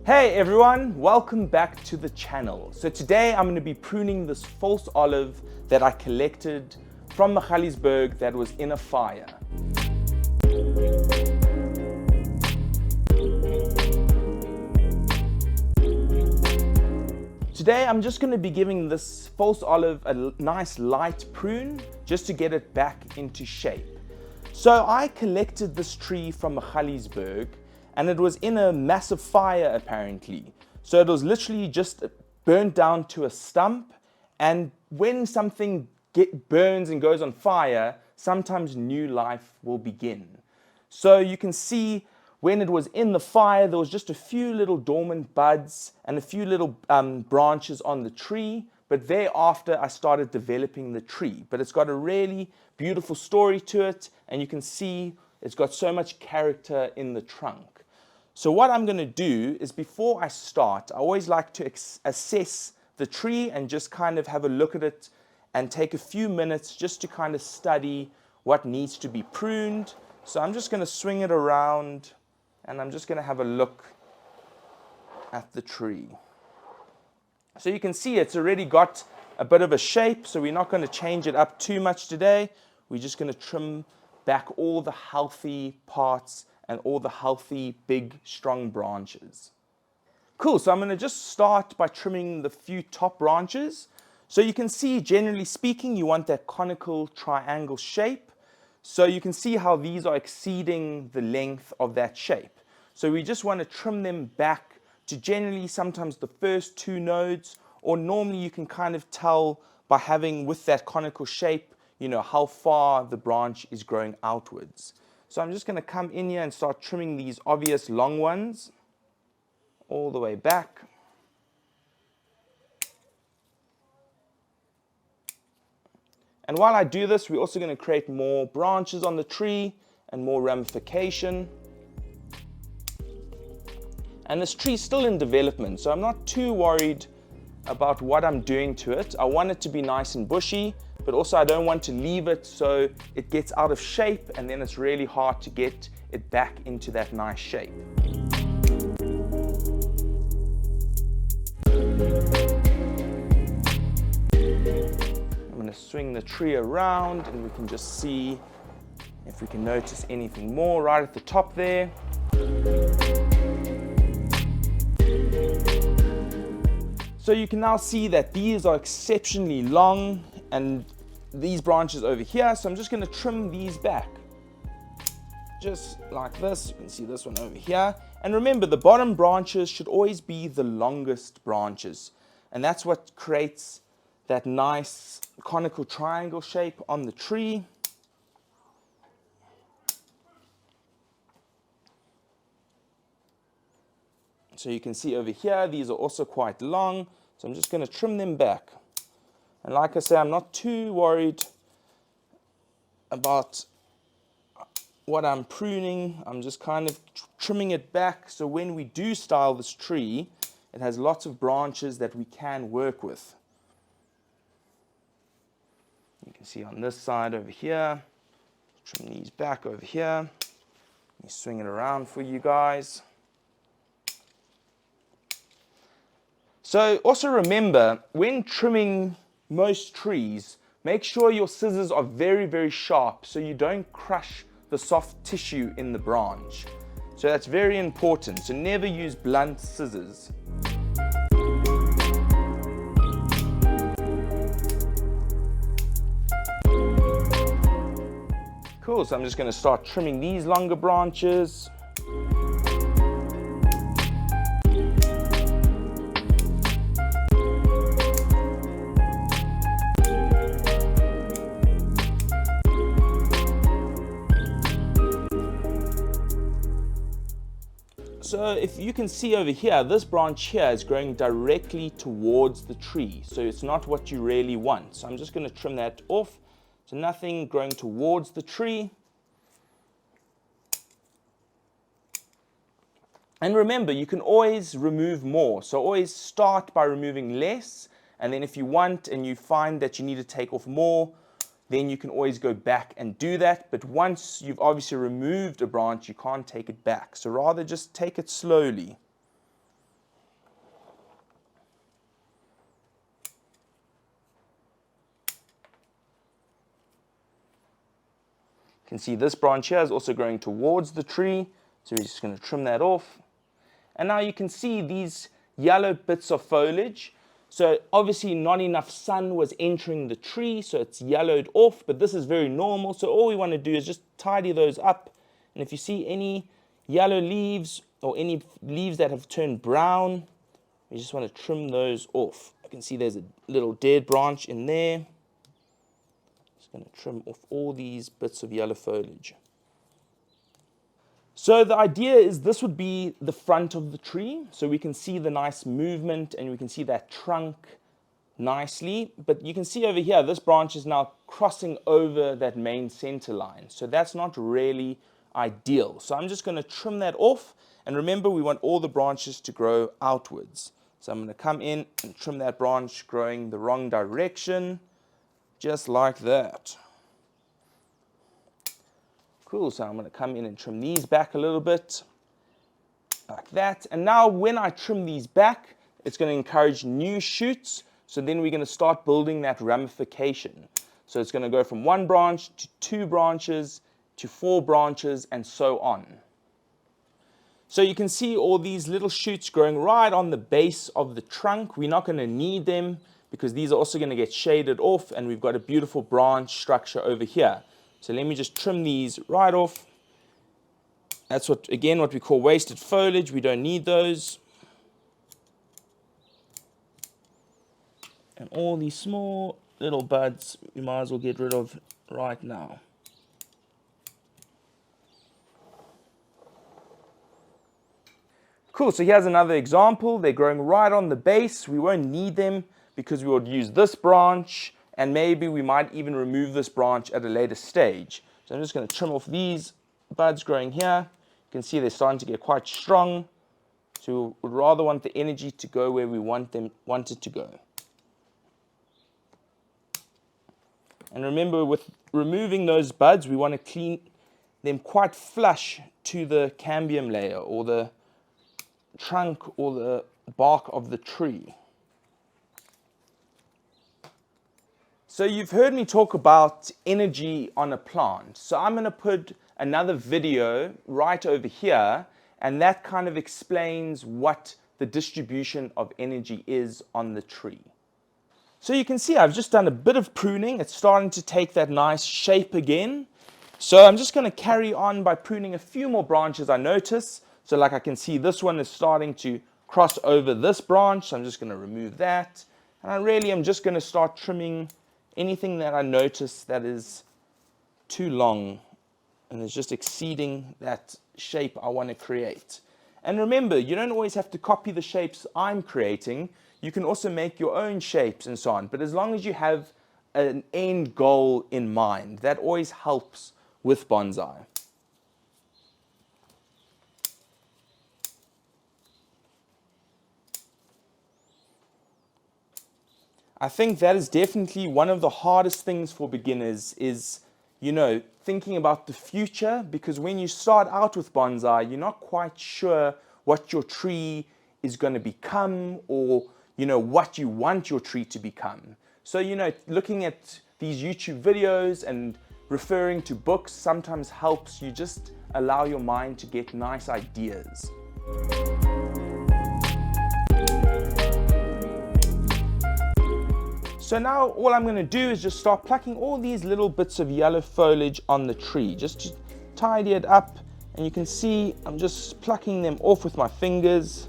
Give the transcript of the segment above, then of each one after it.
Hey everyone, welcome back to the channel. So today I'm going to be pruning this false olive that I collected from Magaliesberg that was in a fire. Today I'm just going to be giving this false olive a nice light prune just to get it back into shape. So I collected this tree from Magaliesberg and it was in a massive fire apparently. So it was literally just burnt down to a stump, and when something burns and goes on fire, sometimes new life will begin. So you can see when it was in the fire, there was just a few little dormant buds and a few little branches on the tree, but thereafter I started developing the tree. But it's got a really beautiful story to it, and you can see it's got so much character in the trunk. So what I'm going to do is, before I start, I always like to assess the tree and just kind of have a look at it and take a few minutes just to kind of study what needs to be pruned. So I'm just going to swing it around and I'm just going to have a look at the tree. So you can see it's already got a bit of a shape, so we're not going to change it up too much today. We're just going to trim back all the healthy parts and all the healthy, big, strong branches. Cool, so I'm going to just start by trimming the few top branches. So you can see, generally speaking, you want that conical triangle shape. So you can see how these are exceeding the length of that shape. So we just want to trim them back to generally sometimes the first two nodes, or normally you can kind of tell by having with that conical shape, you know, how far the branch is growing outwards. So I'm just going to come in here and start trimming these obvious long ones all the way back. And while I do this, we're also going to create more branches on the tree and more ramification. And this tree is still in development, so I'm not too worried about what I'm doing to it. I want it to be nice and bushy, but also I don't want to leave it so it gets out of shape and then it's really hard to get it back into that nice shape. I'm going to swing the tree around and we can just see if we can notice anything more right at the top there. So you can now see that these are exceptionally long, and these branches over here, so I'm just going to trim these back just like this. You can see this one over here, and remember, the bottom branches should always be the longest branches, and that's what creates that nice conical triangle shape on the tree. So you can see over here, these are also quite long, so I'm just going to trim them back. And like I say, I'm not too worried about what I'm pruning. I'm just kind of trimming it back, so when we do style this tree, it has lots of branches that we can work with. You can see on this side over here, trim these back over here. Let me swing it around for you guys. So also remember, when trimming most trees, make sure your scissors are very, very sharp so you don't crush the soft tissue in the branch. So that's very important. So never use blunt scissors. Cool, so I'm just going to start trimming these longer branches. So if you can see over here, this branch here is growing directly towards the tree. So it's not what you really want. So I'm just going to trim that off. So nothing growing towards the tree. And remember, you can always remove more. So always start by removing less. And then if you want and you find that you need to take off more, then you can always go back and do that. But once you've obviously removed a branch, you can't take it back. So rather just take it slowly. You can see this branch here is also growing towards the tree, so we're just going to trim that off. And now you can see these yellow bits of foliage. So obviously not enough sun was entering the tree, so it's yellowed off, but this is very normal. So all we want to do is just tidy those up. And if you see any yellow leaves or any leaves that have turned brown, we just want to trim those off. You can see there's a little dead branch in there. Just going to trim off all these bits of yellow foliage. So the idea is this would be the front of the tree, so we can see the nice movement and we can see that trunk nicely. But you can see over here, this branch is now crossing over that main center line. So that's not really ideal. So I'm just going to trim that off. And remember, we want all the branches to grow outwards. So I'm going to come in and trim that branch growing the wrong direction, just like that. Cool, so I'm going to come in and trim these back a little bit, like that. And now when I trim these back, it's going to encourage new shoots. So then we're going to start building that ramification. So it's going to go from 1 branch to 2 branches to 4 branches and so on. So you can see all these little shoots growing right on the base of the trunk. We're not going to need them because these are also going to get shaded off, and we've got a beautiful branch structure over here. So let me just trim these right off. That's what we call wasted foliage. We don't need those. And all these small little buds, we might as well get rid of right now. Cool, so here's another example. They're growing right on the base. We won't need them because we would use this branch, and maybe we might even remove this branch at a later stage. So I'm just going to trim off these buds growing here. You can see they're starting to get quite strong. So we would rather want the energy to go where we want it to go. And remember, with removing those buds, we want to clean them quite flush to the cambium layer, or the trunk or the bark of the tree. So you've heard me talk about energy on a plant. So I'm going to put another video right over here, and that kind of explains what the distribution of energy is on the tree. So you can see I've just done a bit of pruning. It's starting to take that nice shape again. So I'm just going to carry on by pruning a few more branches I notice. So like I can see this one is starting to cross over this branch. So I'm just going to remove that. And I really am just going to start trimming anything that I notice that is too long and is just exceeding that shape I want to create. And remember, you don't always have to copy the shapes I'm creating. You can also make your own shapes and so on. But as long as you have an end goal in mind, that always helps with bonsai. I think that is definitely one of the hardest things for beginners is, thinking about the future, because when you start out with bonsai, you're not quite sure what your tree is going to become, or, what you want your tree to become. So, looking at these YouTube videos and referring to books sometimes helps you just allow your mind to get nice ideas. So now all I'm going to do is just start plucking all these little bits of yellow foliage on the tree, just to tidy it up. And you can see I'm just plucking them off with my fingers,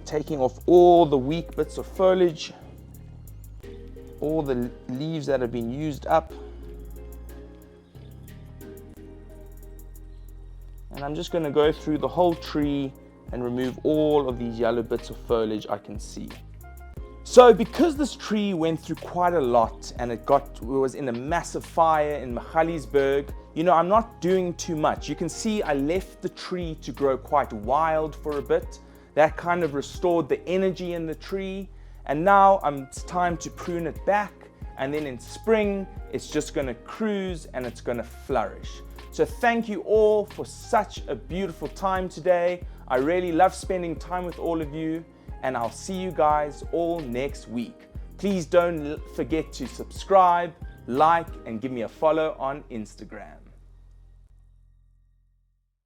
taking off all the weak bits of foliage, all the leaves that have been used up. And I'm just going to go through the whole tree and remove all of these yellow bits of foliage I can see. So because this tree went through quite a lot and it was in a massive fire in Magaliesberg, I'm not doing too much. You can see I left the tree to grow quite wild for a bit. That kind of restored the energy in the tree. And now it's time to prune it back. And then in spring, it's just going to cruise and it's going to flourish. So thank you all for such a beautiful time today. I really love spending time with all of you, and I'll see you guys all next week. Please don't forget to subscribe, like, and give me a follow on Instagram.